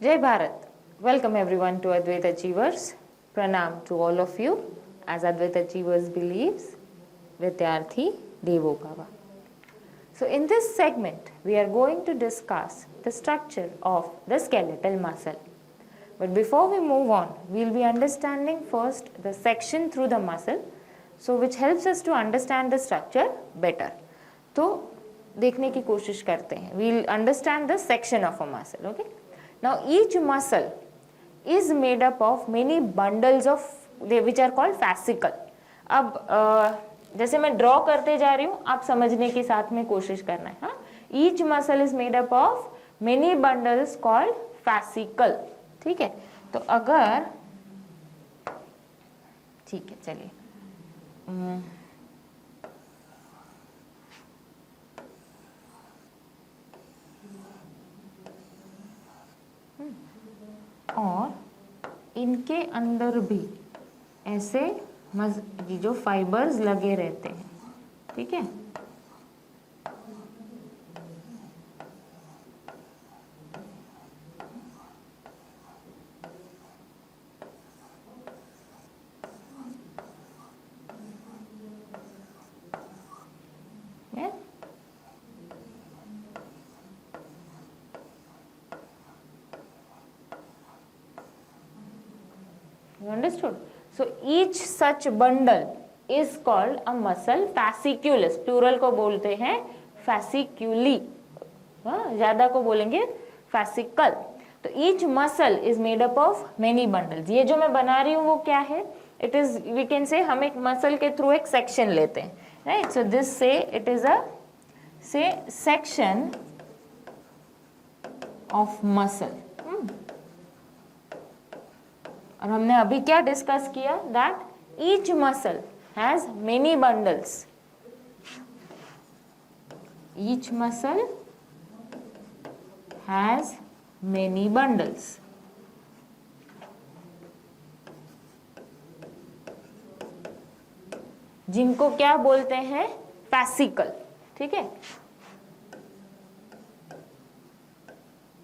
Jai Bharat. Welcome everyone to Advaita Achievers. Pranam to all of you. As Advaita Achievers believes, Vidyarthi Devo Bhava. So in this segment, we are going to discuss the structure of the skeletal muscle. But before we move on, we will be understanding first the section through the muscle, so which helps us to understand the structure better. तो देखने की कोशिश करते हैं. We will understand the section of a muscle. Okay. Now each muscle is made up of many bundles of which are called fascicle. अब जैसे मैं draw करते जा रही हूँ, आप समझने की साथ में कोशिश करना है. हाँ, each muscle is made up of many bundles called fascicle. ठीक है, तो अगर ठीक है, चलिए और इनके अंदर भी ऐसे जो फाइबर्स लगे रहते हैं. ठीक है, you understood? So each such bundle is called a muscle fasciculus. Plural को बोलते हैं fasciculi, ज्यादा को बोलेंगे fascicle. तो each muscle is made up of many bundles. ये जो मैं बना रही हूँ वो क्या है? It is, we can say, हम एक muscle के थ्रू एक section लेते हैं, right? So this say it is a section of muscle. और हमने अभी क्या डिस्कस किया? That each muscle has many bundles. Each muscle has many bundles. जिनको क्या बोलते हैं? फैसिकल. ठीक है,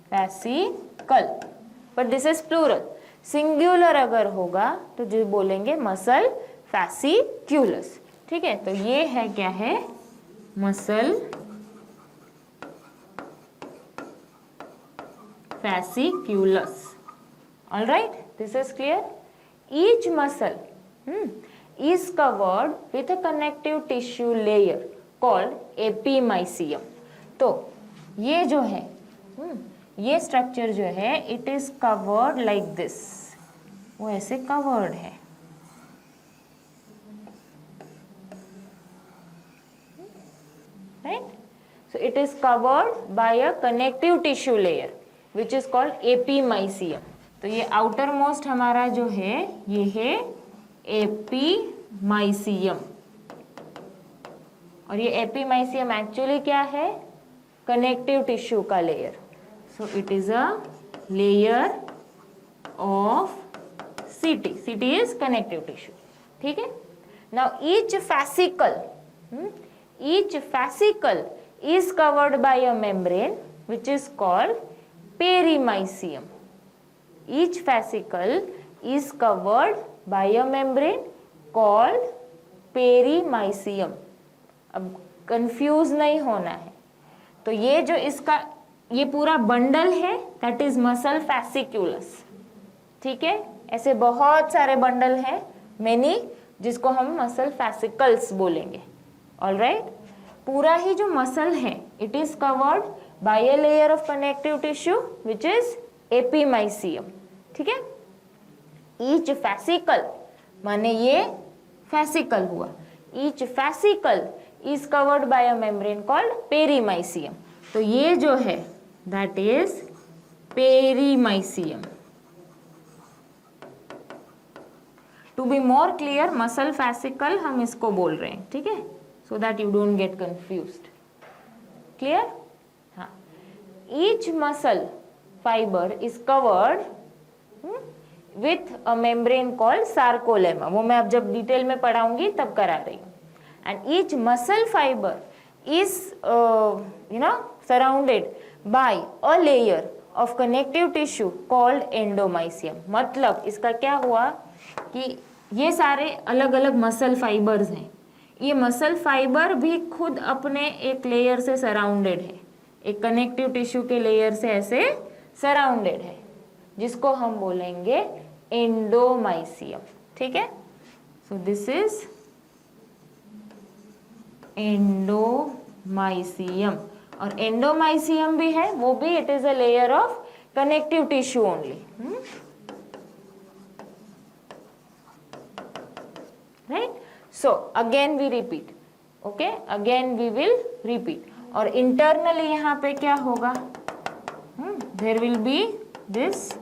fascicle. But this is plural. Singular अगर होगा तो जो बोलेंगे मसल फैसिक्यूलस. ठीक है, तो ये है क्या है? Muscle fasciculus. All right, this is clear. Each muscle is covered with a connective tissue layer called epimysium. तो ये जो है ये स्ट्रक्चर जो है it is covered like this. वो ऐसे कवर्ड है. Right, so it is covered by a connective tissue layer which is called epimysium. तो ये आउटर मोस्ट हमारा जो है ये है एपीमाइसियम. और ये एपीमाइसियम एक्चुअली क्या है? कनेक्टिव टिश्यू का layer. So it is a layer of CT. CT is connective tissue. ठीक है. Now each fascicle is covered by a membrane which is called perimysium. Each fascicle is covered by a membrane called perimysium. अब confuse नहीं होना है. तो ये जो इसका ये पूरा बंडल है दैट इज मसल फैसिक्यूलस. ठीक है, ऐसे बहुत सारे बंडल हैं, मेनी, जिसको हम मसल फैसिकल्स बोलेंगे. ऑल राइट, पूरा ही जो मसल है it is covered by a layer of connective tissue which is epimysium. ठीक है, ईच फैसिकल माने ये फैसिकल हुआ. Each fascicle is covered by a membrane called perimysium. तो ये जो है that is perimysium. To be more clear, muscle fascicle हम इसको बोल रहे हैं. ठीक है, so that you don't get confused. Clear? हाँ. Each muscle fiber is covered with a membrane called sarcolemma. वो मैं अब जब डिटेल में पढ़ाऊंगी तब करा रही हूँ. And each muscle fiber is surrounded by a layer of connective tissue called endomysium. मतलब इसका क्या हुआ कि ये सारे अलग अलग मसल फाइबर्स हैं, ये मसल फाइबर भी खुद अपने एक लेयर से सराउंडेड है, एक कनेक्टिव टिश्यू के लेयर से ऐसे सराउंडेड है, जिसको हम बोलेंगे एंडोमाइसियम। ठीक है, सो दिस इज एंडोमाइसियम। और एंडोमाइसियम भी है, वो भी it is a layer of connective tissue only. Right, so again we repeat, okay, again we will repeat. और इंटरनली यहाँ पे क्या होगा, there will be this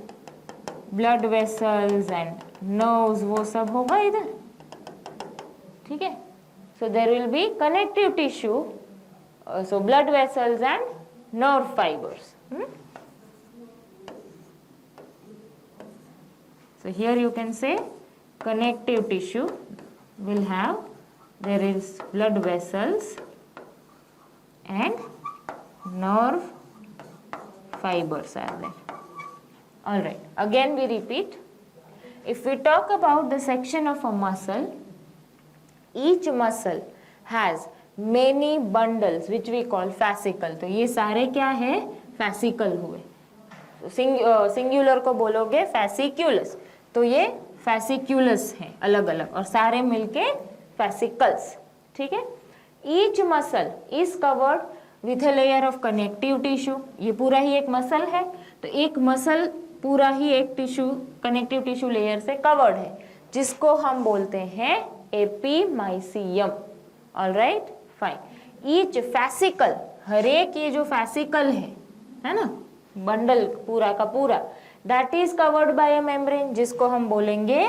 blood vessels and nerves, वो सब होगा इधर। ठीक है, so there will be connective tissue, so blood vessels and nerve fibers. So here you can say connective tissue will have, there is blood vessels and nerve fibers are there. All right, again we repeat. If we talk about the section of a muscle, each muscle has many bundles which we call fascicle. तो ये सारे क्या है, fascicle हुए। Singular को बोलोगे fasciculus, तो ये fasciculus है अलग अलग, और सारे मिलके fascicles। ठीक है, each muscle is covered with a layer of connective tissue। ये पूरा ही एक मसल है, तो एक मसल पूरा ही एक टिश्यू, कनेक्टिव टिश्यू लेयर से कवर्ड है, जिसको हम बोलते हैं epimysium. Alright, fine. Each fascicle, हर एक ये जो फैसिकल है ना, बंडल पूरा का पूरा, that is covered by a membrane, जिसको हम बोलेंगे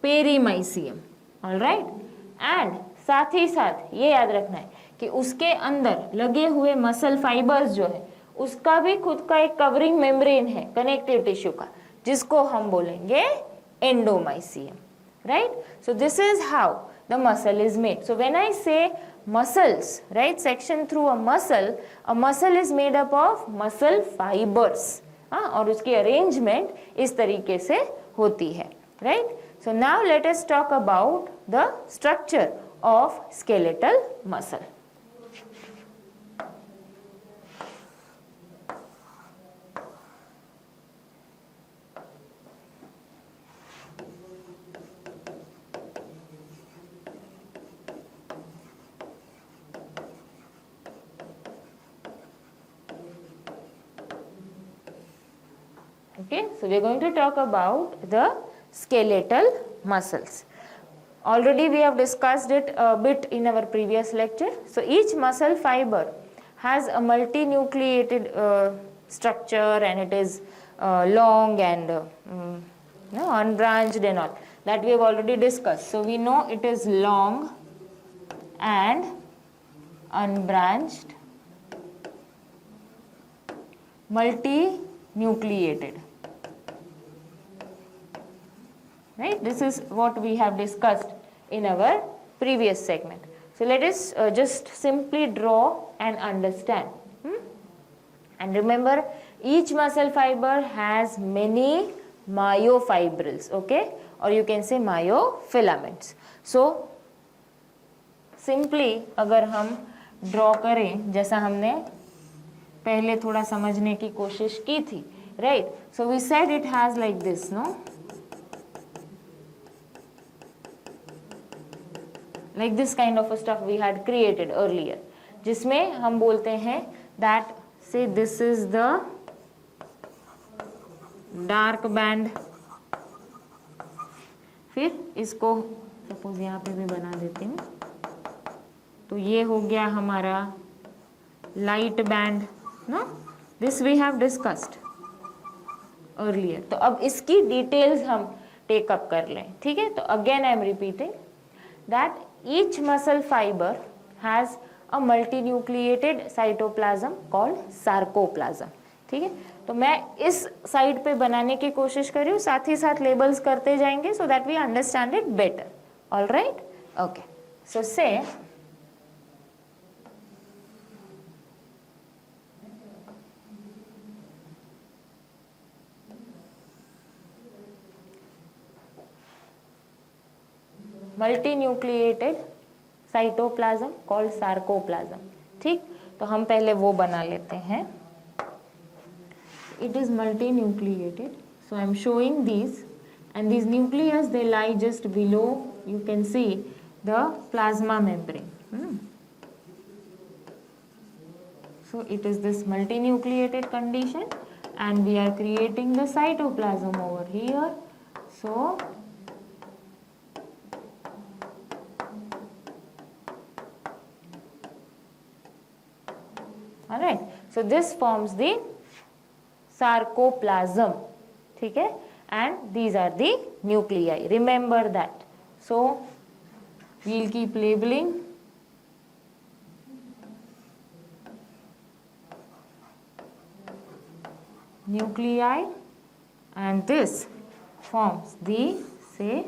पेरीमाइसियम। ऑलराइट, एंड साथ ही साथ ये याद रखना है कि उसके अंदर लगे हुए मसल फाइबर्स जो है, उसका भी खुद का एक कवरिंग मेम्ब्रेन है कनेक्टिव टिश्यू का, जिसको हम बोलेंगे endomysium. Right, so this is how the muscle is made. So when I say muscles, right, section through a muscle is made up of muscle fibers, और उसकी arrangement इस तरीके से होती है। Right, so now let us talk about the structure of skeletal muscle. Okay, so we are going to talk about the skeletal muscles. Already we have discussed it a bit in our previous lecture. So each muscle fiber has a multinucleated structure, and it is long and unbranched and all that we have already discussed. So we know it is long and unbranched, multinucleated. Right, this is what we have discussed in our previous segment. So let us just simply draw and understand. And remember, each muscle fiber has many myofibrils, okay, or you can say myofilaments. So simply अगर हम draw करें, जैसा हमने पहले थोड़ा समझने की कोशिश की थी, right? So we said it has like this, no? Like this kind of a stuff we had created earlier, जिसमें हम बोलते हैं that say this is the dark band, फिर इसको सपोज यहाँ पे भी बना देती हूँ, तो ये हो गया हमारा लाइट बैंड, ना, this we have discussed earlier. तो अब इसकी डिटेल्स हम टेक अप कर लें, ठीक है। तो again I am repeating that each muscle fibre has a multinucleated cytoplasm called sarcoplasm, ठीक है। तो मैं इस साइड पे बनाने की कोशिश कर रही हूँ, साथ ही साथ लेबल्स करते जाएंगे so that we understand it better. All right, okay. So say multinucleated cytoplasm called sarcoplasm. ठीक, तो हम पहले वो बना लेते हैं। It is multinucleated, so I am showing these, and these nucleus they lie just below, you can see the plasma membrane. So it is this multinucleated condition, and we are creating the cytoplasm over here. So alright, so this forms the sarcoplasm. ठीक है, and these are the nuclei, remember that. So we'll keep labeling. Nuclei, and this forms the, say,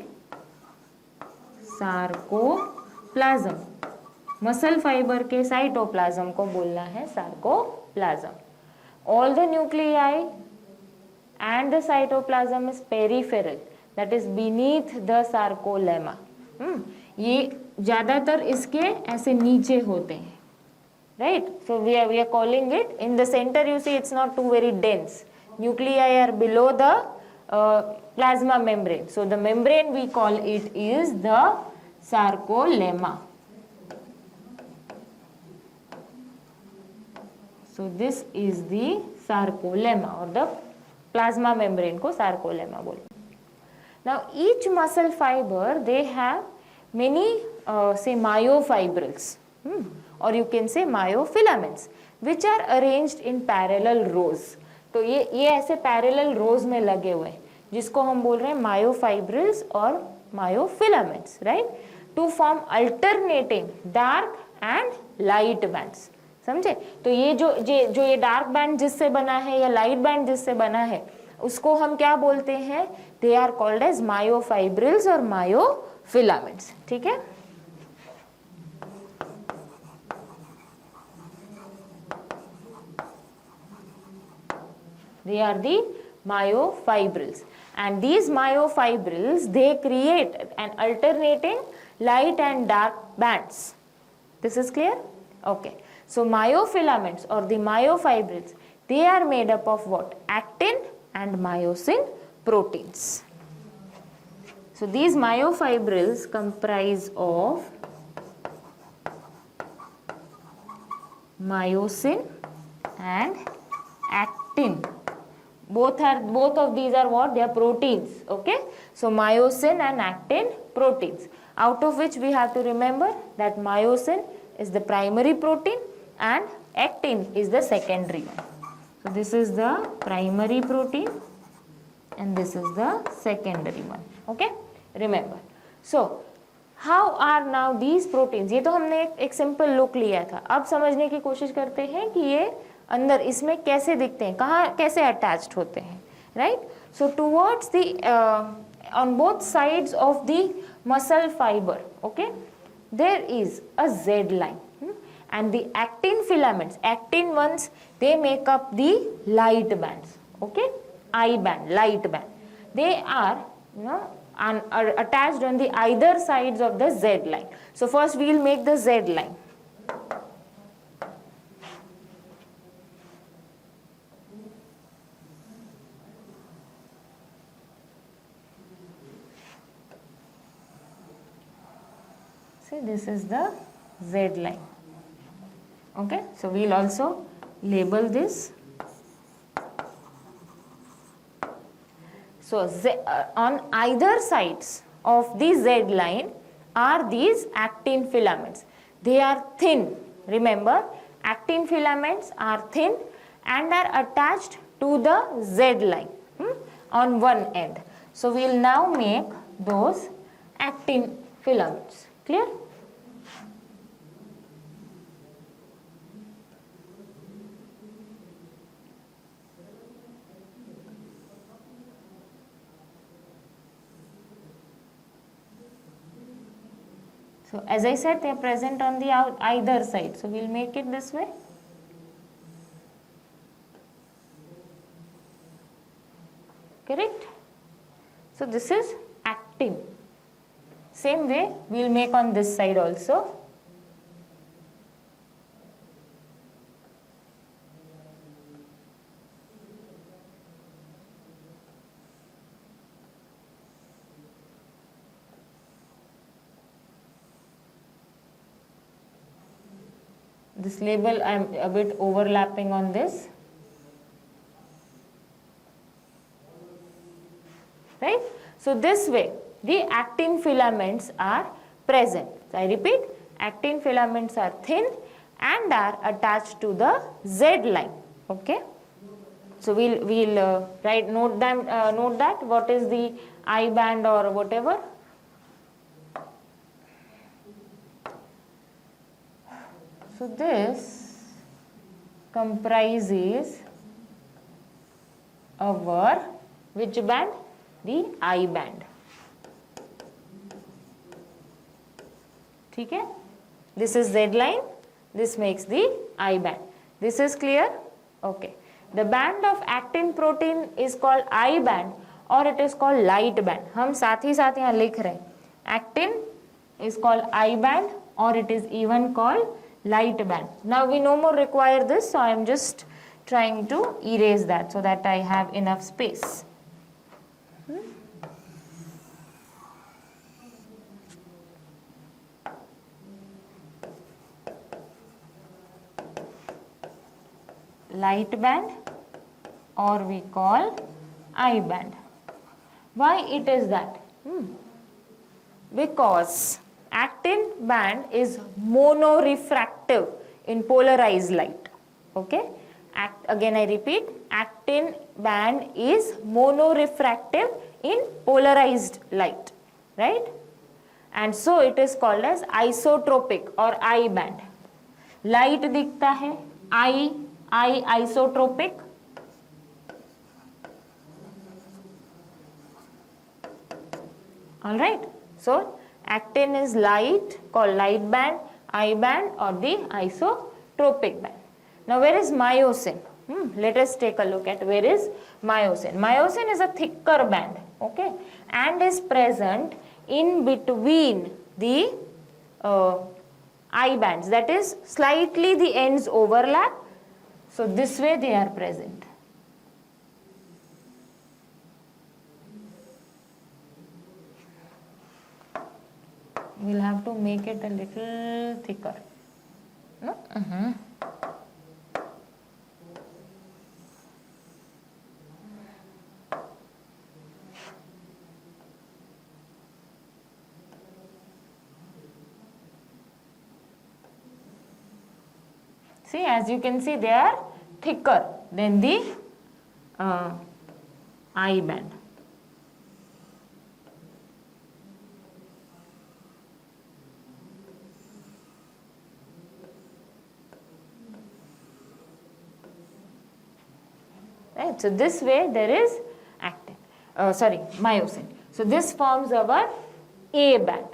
sarcoplasm. Muscle fibre के cytoplasm को बोलना है sarcoplasm. All the nuclei and the cytoplasm is peripheral, that is beneath the sarcolemma. ये ज़्यादातर इसके ऐसे नीचे होते हैं, right? So we are calling it, in the center you see it's not too very dense. Nuclei are below the plasma membrane. So the membrane we call it is the sarcolemma. So this is the sarcolemma, or the plasma membrane को sarcolemma बोलते हैं. Now each muscle fiber they have many say myofibrils, or you can say myofilaments, which are arranged in parallel rows. तो ये ऐसे parallel rows में लगे हुए हैं, जिसको हम बोल रहे हैं myofibrils और myofilaments, right? To form alternating dark and light bands. समझे? तो ये जो ये डार्क बैंड जिससे बना है या लाइट बैंड जिससे बना है, उसको हम क्या बोलते हैं? They are called as myofibrils और मायोफिलामेंट्स. ठीक है, they are the myofibrils, and these myofibrils they create an alternating light and dark bands. This is clear? Okay. So myofilaments or the myofibrils, they are made up of what? Actin and myosin proteins. So these myofibrils comprise of myosin and actin. Both of these are what? They are proteins. Okay. So myosin and actin proteins, out of which we have to remember that myosin is the primary protein and actin is the secondary one. So this is the primary protein and this is the secondary one. Okay, remember. So how are now these proteins? ये तो हमने एक simple look लिया था. अब समझने की कोशिश करते हैं कि ये अंदर इसमें कैसे दिखते हैं, कहाँ कैसे अटैच्ड होते हैं, right? So towards the on both sides of the muscle fiber, okay, there is a Z line. And the actin filaments, actin ones, they make up the light bands, okay, I band, light band. They are, are attached on the either sides of the Z line. So first we will make the Z line. See, this is the Z line. Okay, so we'll also label this. So on either sides of the Z line are these actin filaments. They are thin. Remember, actin filaments are thin and are attached to the Z line on one end. So we'll now make those actin filaments. Clear? So as I said, they are present on the either side. So we'll make it this way. Correct? So this is actin. Same way we'll make on this side also. This label I'm a bit overlapping on this. Right? So this way the actin filaments are present. So I repeat, actin filaments are thin and are attached to the Z line. Okay? So we'll note that what is the I band or whatever. So this comprises our which band? The I band. ठीक है? This is Z line. This makes the I band. This is clear? Okay. The band of actin protein is called I band or it is called light band. हम साथ ही साथ यहाँ लिख रहे हैं. Actin is called I band or it is even called light band. Now we no more require this, so I am just trying to erase that so that I have enough space. Light band or we call I band. Why it is that? Because actin band is monorefractive in polarized light. Okay? Again I repeat, actin band is monorefractive in polarized light. Right? And so it is called as isotropic or I band. Light दिखता है, I isotropic. Alright. So actin is light, called light band, I band or the isotropic band. Now where is myosin? Let us take a look at where is myosin. Myosin is a thicker band, okay, and is present in between the I bands. That is, slightly the ends overlap. So this way they are present. We'll have to make it a little thicker. No? See, as you can see, they are thicker than the I band. Right, so this way there is actin, myosin. So this forms our A band.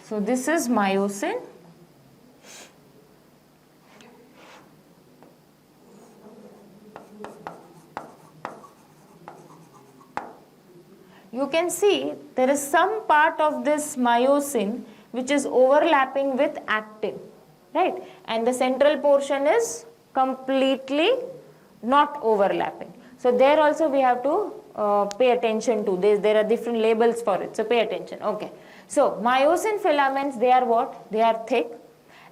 So this is myosin. You can see there is some part of this myosin which is overlapping with actin, right? And the central portion is completely not overlapping. So there also we have to pay attention to this. There are different labels for it, so pay attention. Okay. So myosin filaments, they are what? They are thick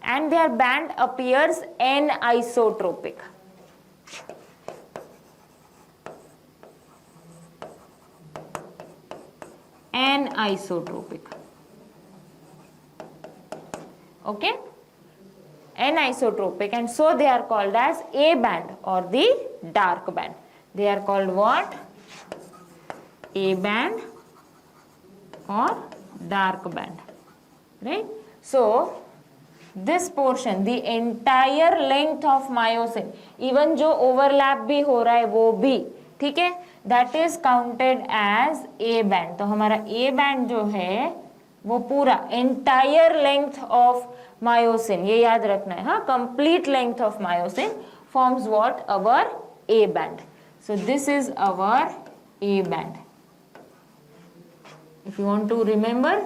and their band appears anisotropic. Anisotropic. Okay? Anisotropic, and so they are called as A band or the dark band. They are called what? A band or dark band. Right? So this portion, the entire length of myosin, even जो overlap भी हो रहा है वो भी, ठीक है, that is counted as A band. तो हमारा A band जो है वो पूरा entire length of myosin, ये याद रखना है, हाँ, complete length of myosin forms what? Our A band. So this is our A band. If you want to remember,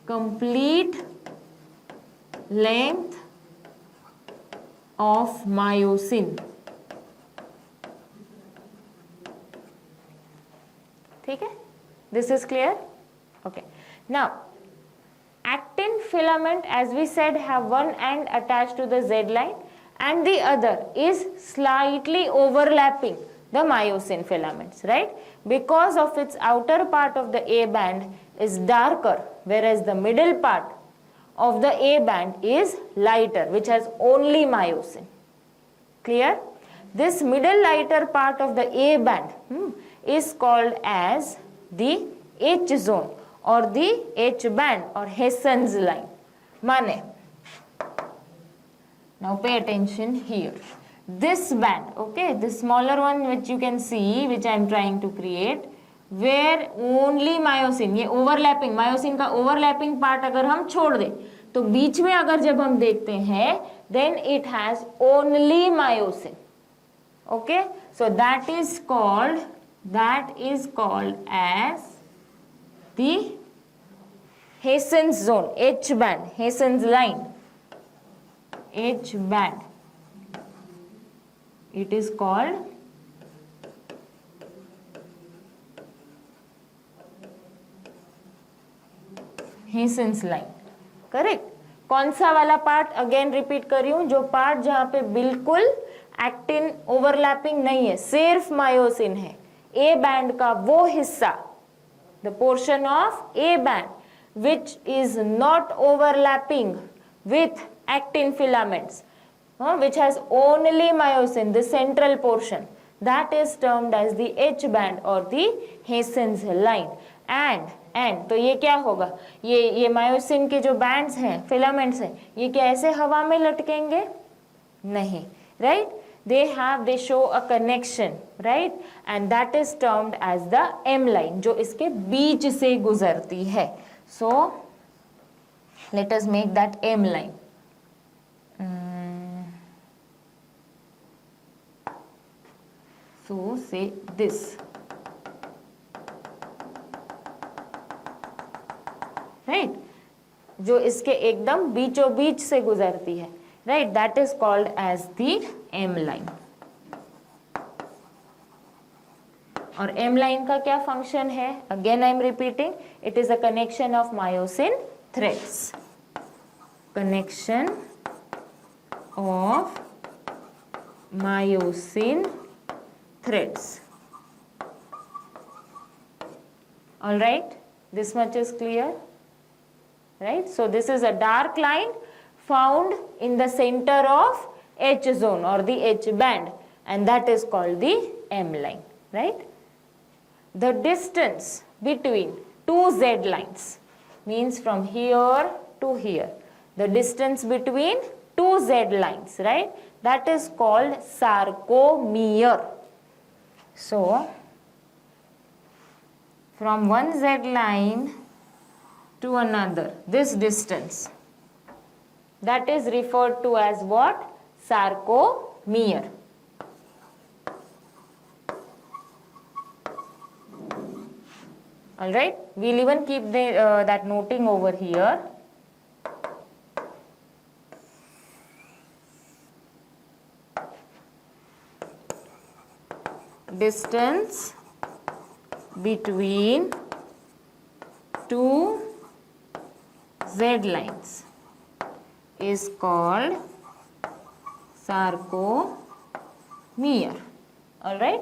complete length of myosin. ठीक है, this is clear? Okay. Now, actin filament, as we said, have one end attached to the Z line and the other is slightly overlapping the myosin filaments, right? Because of its outer part of the A band is darker, whereas the middle part of the A band is lighter, which has only myosin. Clear? This middle lighter part of the A band is called as the H zone or the H band or Hessen's line. Mane. Now pay attention here. This band, okay, the smaller one which you can see, which I am trying to create, where only myosin, ये overlapping, myosin का overlapping part अगर हम छोड़ दें, तो बीच में अगर जब हम देखते हैं, then it has only myosin. Okay, so that is called as the Hessen's zone, H band, Hessen's line, H band. It is called Hessen's line. Correct. कौन सा वाला पार्ट, अगेन रिपीट कर रही हूं, जो पार्ट जहां पे बिल्कुल एक्टिन ओवरलैपिंग नहीं है, सिर्फ मायोसिन है, ए बैंड का वो हिस्सा, the portion of A band which is not overlapping with actin filaments, which has only myosin, the central portion, that is termed as the H band or the Hessen's line. And तो ये क्या होगा, ये myosin के जो bands हैं, filaments हैं, ये क्या ऐसे हवा में लटकेंगे? नहीं, right? They show a connection, right? And that is termed as the M line, जो इसके बीच से गुजरती है. So let us make that M line. So say this, right? जो इसके एकदम बीचों बीच से गुजरती है, right? That is called as the M line. और M line का क्या फंक्शन है? Again I am repeating, it is a connection of myosin threads. Connection of myosin threads. All right, this much is clear, right? So this is a dark line found in the center of H zone or the H band, and that is called the M line, right? The distance between two Z lines means from here to here, the distance between two Z lines, right? That is called sarcomere. So, from one Z line to another, this distance, that is referred to as what? Sarcomere. Alright, we'll even keep that noting over here. Distance between two Z lines is called sarcomere. All right,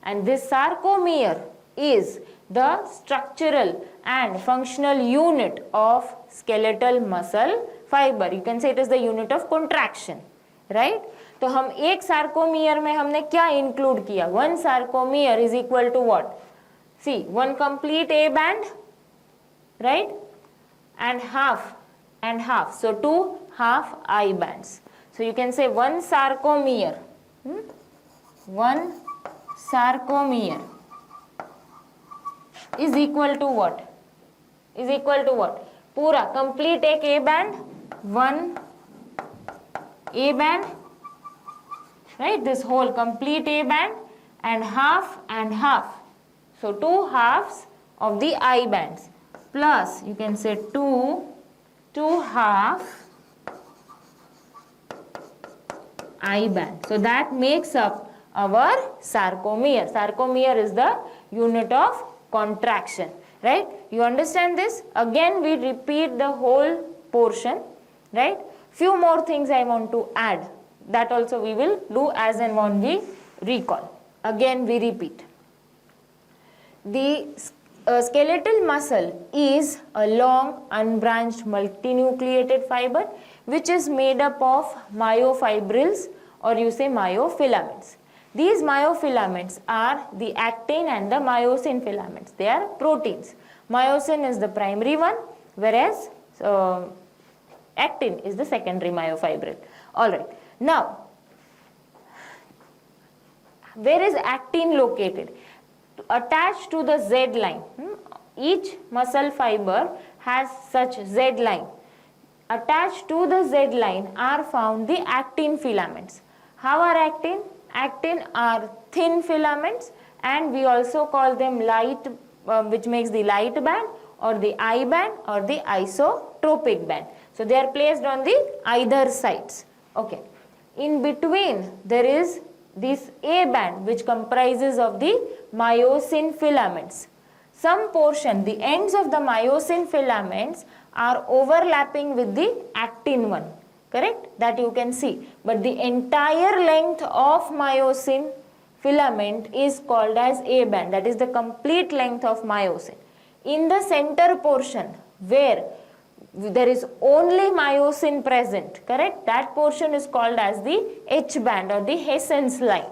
and this sarcomere is the structural and functional unit of skeletal muscle fiber. You can say it is the unit of contraction, right? तो हम एक sarcomere में हमने क्या include किया? One sarcomere is equal to what? See, one complete A band, right, and half, so two half I bands. So you can say one sarcomere is equal to what? Is equal to what? पूरा complete एक A band, one A band, right, this whole complete A band and half, so two halves of the I bands plus you can say 2 half I band. So that makes up our sarcomere. Sarcomere is the unit of contraction, right? You understand this? Again we repeat the whole portion, right? Few more things I want to add. That also we will do as and when we recall. Again we repeat. The skeletal muscle is a long unbranched multinucleated fiber which is made up of myofibrils or you say myofilaments. These myofilaments are the actin and the myosin filaments. They are proteins. Myosin is the primary one, whereas actin is the secondary myofibril. Alright. Now, where is actin located? Attached to the Z line. Each muscle fiber has such Z line. Attached to the Z line are found the actin filaments. How are actin? Actin are thin filaments and we also call them light, which makes the light band or the I band or the isotropic band. So they are placed on the either sides. Okay. In between there is this A band which comprises of the myosin filaments. Some portion, the ends of the myosin filaments are overlapping with the actin one. Correct? That you can see. But the entire length of myosin filament is called as A band. That is the complete length of myosin. In the center portion where there is only myosin present, correct? That portion is called as the H band or the Hessen's line.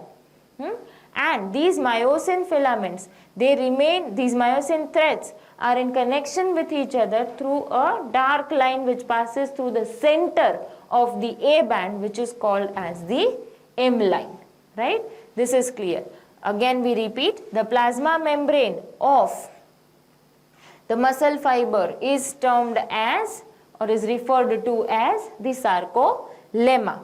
And these myosin filaments, they remain, these myosin threads are in connection with each other through a dark line which passes through the center of the A band, which is called as the M line, right? This is clear. Again we repeat, the plasma membrane of the muscle fiber is termed as or is referred to as the sarcolemma.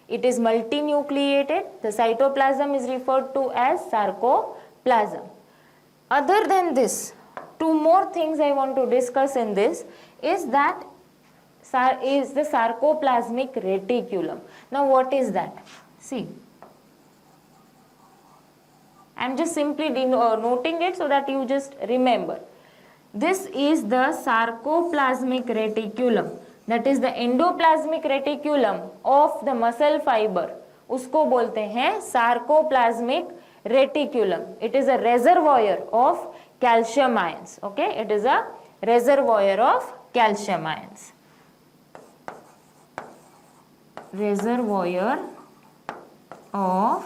It is multinucleated. The cytoplasm is referred to as sarcoplasm. Other than this, two more things I want to discuss in this is that is the sarcoplasmic reticulum. Now what is that? See, I am just simply noting it so that you just remember. This is the sarcoplasmic reticulum. That is the endoplasmic reticulum of the muscle fiber. उसको बोलते हैं sarcoplasmic reticulum. It is a reservoir of calcium ions. Okay, it is a reservoir of calcium ions. Reservoir of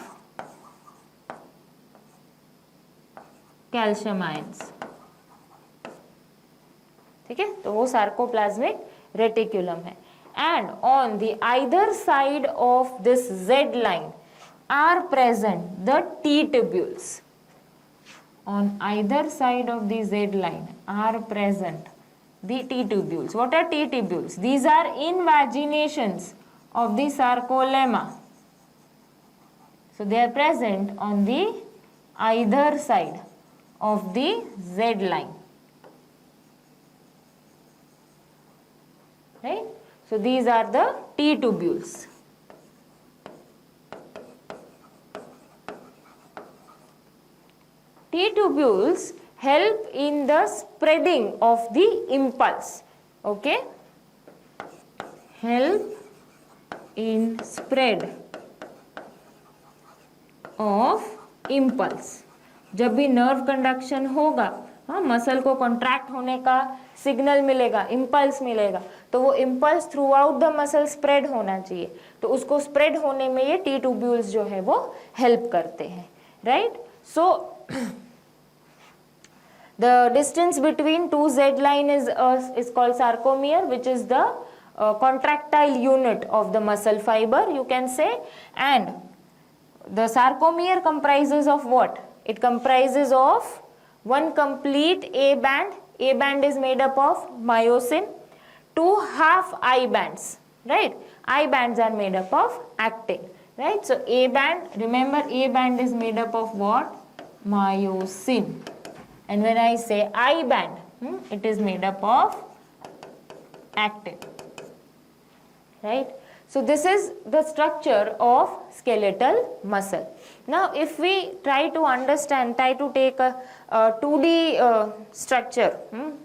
calcium ions. ठीक है, तो वो sarcoplasmic reticulum है. And on the either side of this Z line are present the T tubules. On either side of the Z line are present the T tubules. What are T tubules? These are invaginations of the sarcolemma. So they are present on the either side of the Z line. Right? So these are the T tubules. T tubules help in the spreading of the impulse. Okay? Help in spread of impulse. जब भी nerve conduction होगा, हाँ, muscle को contract होने का signal मिलेगा, impulse मिलेगा, तो वो impulse through out the muscle spread होना चाहिए. तो उसको स्प्रेड होने में ये टी ट्यूब्यूल्स जो है वो हेल्प करते हैं. Right? So the distance between two Z line is called sarcomere, which is the contractile unit of the muscle fiber, you can say. And the sarcomere comprises of what? It comprises of one complete A band. A band is made up of myosin. Two half I bands, right? I bands are made up of actin, right? So A band, remember A band is made up of what? Myosin. And when I say I band, It is made up of actin, right? So this is the structure of skeletal muscle. Now if we try to understand, try to take a 2D structure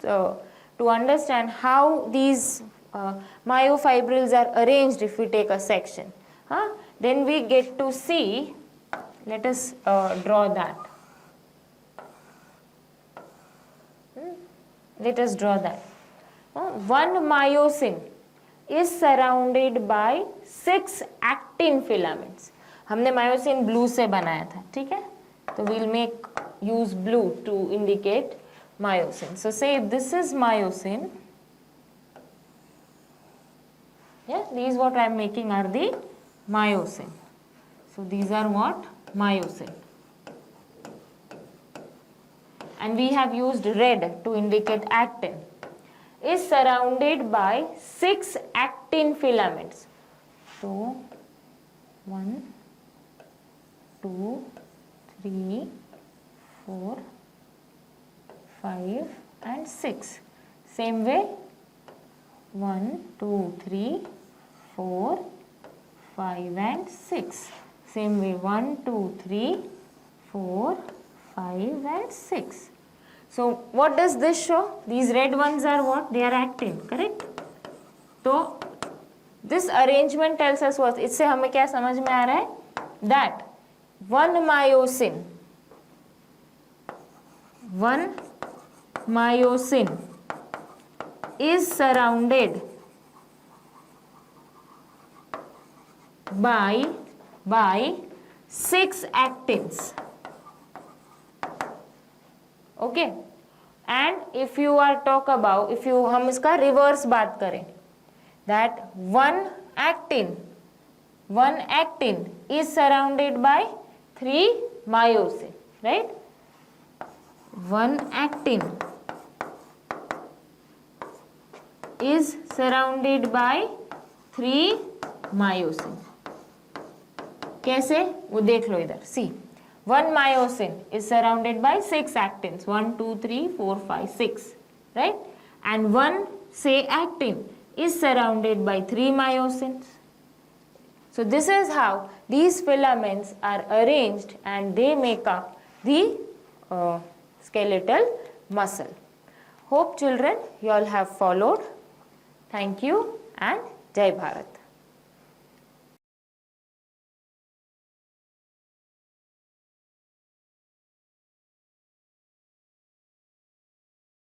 to understand how these myofibrils are arranged, if we take a section, then we get to see, let us draw that. Let us draw that. One myosin is surrounded by 6 actin filaments. हमने myosin blue से बनाया था, ठीक है? तो we'll make use blue to indicate myosin. So say this is myosin. Yeah, these what I am making are the myosin. So these are what? Myosin. And we have used red to indicate actin. Is surrounded by 6 actin filaments. So 1, 2, 3, 4, 5 and 6. Same way 1, 2, 3, 4, 5 and 6. Same way 1, 2, 3, 4, 5 and 6. So what does this show? These red ones are what? They are actin, correct? So this arrangement tells us what? इससे हमें क्या समझ में आ रहा है? That one myosin is surrounded by 6 actins. Okay, and if you are talk about, if you हम इसका reverse बात करें, that one actin is surrounded by 3 myosin, right? One actin is surrounded by 3 myosin. कैसे? वो देख लो इधर. See. One myosin is surrounded by 6 actins. 1, 2, 3, 4, 5, 6. Right? And one, say, actin is surrounded by 3 myosins. So this is how these filaments are arranged and they make up the skeletal muscle. Hope children you all have followed. Thank you and Jai Bharat.